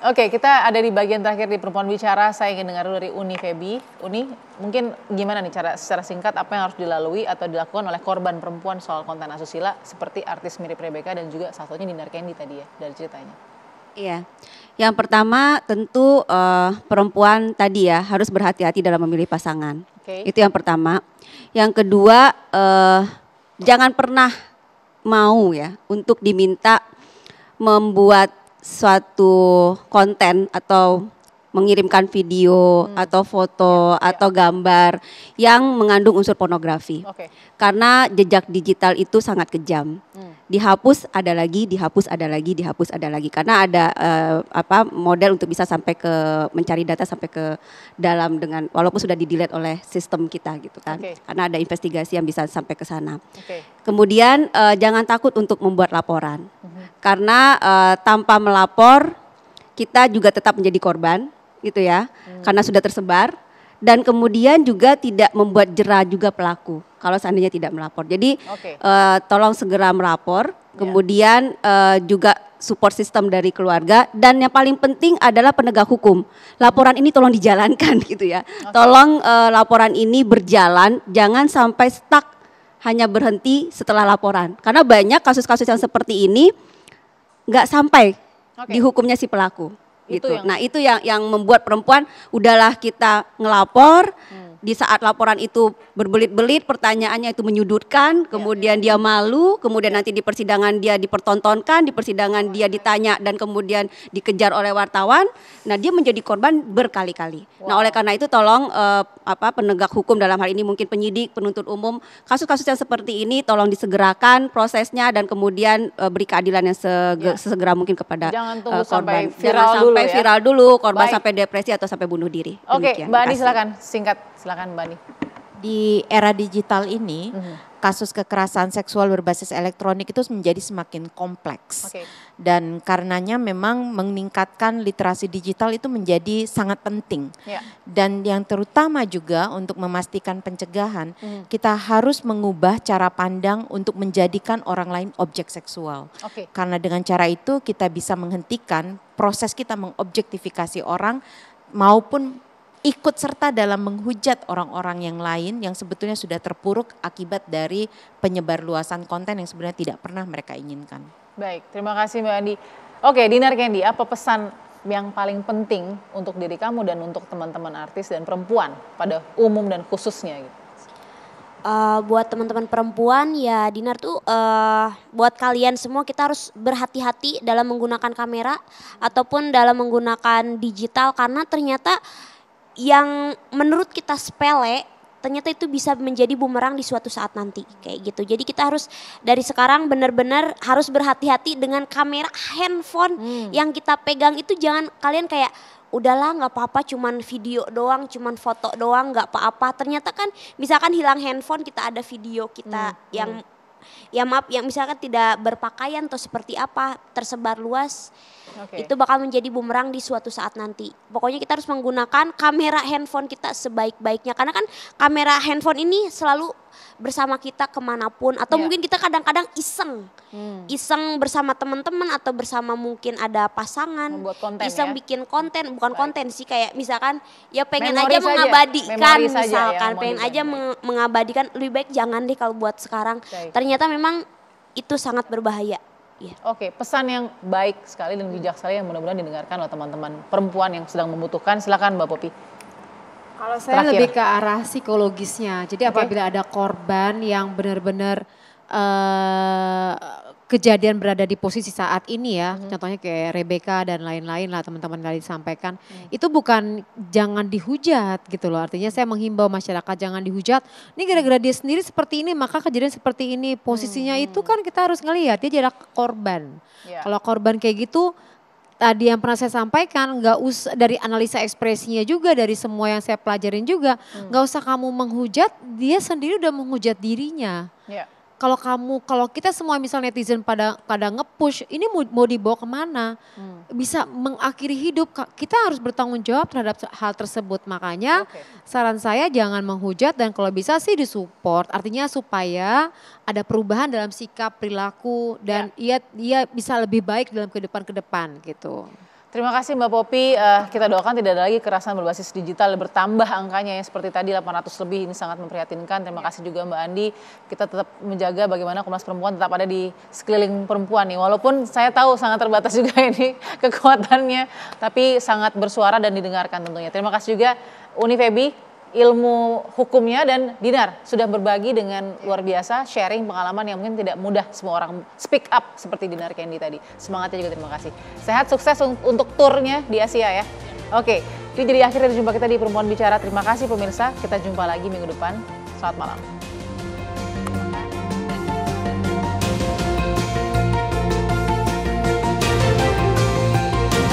Oke, kita ada di bagian terakhir di Perempuan Bicara. Saya ingin dengar dulu dari Uni Febi. Uni, mungkin gimana nih secara singkat apa yang harus dilalui atau dilakukan oleh korban perempuan soal konten asusila seperti artis mirip Rebecca dan juga satunya Dinar Candy tadi ya dari ceritanya. Iya, yang pertama tentu perempuan tadi ya harus berhati-hati dalam memilih pasangan. Itu yang pertama. Yang kedua jangan pernah mau ya untuk diminta membuat suatu konten atau mengirimkan video atau foto atau gambar yang mengandung unsur pornografi. Karena jejak digital itu sangat kejam. Dihapus ada lagi, dihapus ada lagi, dihapus ada lagi. Karena ada model untuk bisa sampai ke mencari data sampai ke dalam dengan walaupun sudah di-delete oleh sistem kita gitu kan. Karena ada investigasi yang bisa sampai ke sana. Kemudian jangan takut untuk membuat laporan. Karena tanpa melapor kita juga tetap menjadi korban gitu ya. Karena sudah tersebar dan kemudian juga tidak membuat jera juga pelaku kalau seandainya tidak melapor. Jadi tolong segera melapor. Kemudian juga support system dari keluarga dan yang paling penting adalah penegak hukum. Laporan ini tolong dijalankan gitu ya. Tolong laporan ini berjalan, jangan sampai stuck hanya berhenti setelah laporan. Karena banyak kasus-kasus yang seperti ini nggak sampai dihukumnya si pelaku. Gitu. Itu yang membuat perempuan udahlah kita ngelapor. Di saat laporan itu berbelit-belit, pertanyaannya itu menyudutkan, kemudian dia malu, kemudian nanti di persidangan dia dipertontonkan, di persidangan dia ditanya dan kemudian dikejar oleh wartawan. Nah, dia menjadi korban berkali-kali. Nah, oleh karena itu tolong penegak hukum dalam hal ini mungkin penyidik, penuntut umum, kasus-kasus yang seperti ini tolong disegerakan prosesnya dan kemudian beri keadilan yang sesegera mungkin kepada korban. Sampai Viral viral dulu, korban sampai depresi atau sampai bunuh diri. Oke, Mbak Ani silakan singkat. Silakan Mbak Ani. Di era digital ini, kasus kekerasan seksual berbasis elektronik itu menjadi semakin kompleks. Dan karenanya memang meningkatkan literasi digital itu menjadi sangat penting. Dan yang terutama juga untuk memastikan pencegahan, kita harus mengubah cara pandang untuk menjadikan orang lain objek seksual. Karena dengan cara itu kita bisa menghentikan proses kita mengobjektifikasi orang maupun ikut serta dalam menghujat orang-orang yang lain yang sebetulnya sudah terpuruk akibat dari penyebarluasan konten yang sebenarnya tidak pernah mereka inginkan. Baik, terima kasih Mbak Andi. Oke, Dinar Candy, apa pesan yang paling penting untuk diri kamu dan untuk teman-teman artis dan perempuan pada umum dan khususnya gitu? Buat teman-teman perempuan ya Dinar tuh buat kalian semua kita harus berhati-hati dalam menggunakan kamera ataupun dalam menggunakan digital karena ternyata yang menurut kita sepele ternyata itu bisa menjadi bumerang di suatu saat nanti kayak gitu. Jadi kita harus dari sekarang benar-benar harus berhati-hati dengan kamera handphone yang kita pegang itu. Jangan kalian kayak udahlah nggak apa-apa cuman video doang, cuman foto doang nggak apa-apa. Ternyata kan misalkan hilang handphone kita ada video kita yang misalkan tidak berpakaian atau seperti apa tersebar luas. Itu bakal menjadi bumerang di suatu saat nanti. Pokoknya kita harus menggunakan kamera handphone kita sebaik-baiknya. Karena kan kamera handphone ini selalu bersama kita kemanapun. Atau mungkin kita kadang-kadang iseng. Iseng bersama teman-teman atau bersama mungkin ada pasangan. Iseng bikin konten. Bukan konten sih kayak misalkan ya pengen aja mengabadikan. Misalkan pengen aja mengabadikan. Lebih baik jangan deh kalau buat sekarang. Ternyata memang itu sangat berbahaya. Oke, pesan yang baik sekali dan bijak sekali yang mudah-mudahan didengarkan oleh teman-teman perempuan yang sedang membutuhkan. Silakan Mbak Popi. Kalau saya lebih ke arah psikologisnya. Jadi apabila ada korban yang benar-benar kejadian berada di posisi saat ini ya, contohnya kayak Rebecca dan lain-lain lah teman-teman kali sampaikan, itu bukan jangan dihujat gitu loh. Artinya saya menghimbau masyarakat jangan dihujat. Ini gara-gara dia sendiri seperti ini maka kejadian seperti ini. Posisinya itu kan kita harus ngelihat dia jadi korban. Kalau korban kayak gitu tadi yang pernah saya sampaikan nggak usah dari analisa ekspresinya juga dari semua yang saya pelajarin juga nggak usah kamu menghujat, dia sendiri udah menghujat dirinya. Kalau kita semua misal netizen pada nge-push, ini mau dibawa kemana? Bisa mengakhiri hidup, kita harus bertanggung jawab terhadap hal tersebut. Makanya saran saya jangan menghujat dan kalau bisa sih disupport. Artinya supaya ada perubahan dalam sikap, perilaku dan ia bisa lebih baik dalam kehidupan ke depan gitu. Terima kasih Mbak Popi, kita doakan tidak ada lagi kekerasan berbasis digital, bertambah angkanya ya seperti tadi 800 lebih, ini sangat memprihatinkan. Terima kasih juga Mbak Andi, kita tetap menjaga bagaimana Komnas Perempuan tetap ada di sekeliling perempuan nih. Walaupun saya tahu sangat terbatas juga ini kekuatannya, tapi sangat bersuara dan didengarkan tentunya. Terima kasih juga Uni Febi, ilmu hukumnya, dan Dinar sudah berbagi dengan luar biasa, sharing pengalaman yang mungkin tidak mudah semua orang speak up seperti Dinar Kendi tadi. Semangatnya juga terima kasih. Sehat, sukses untuk turnya di Asia ya. Oke, itu jadi akhir dari jumpa kita di Perempuan Bicara. Terima kasih pemirsa, kita jumpa lagi minggu depan. Selamat malam.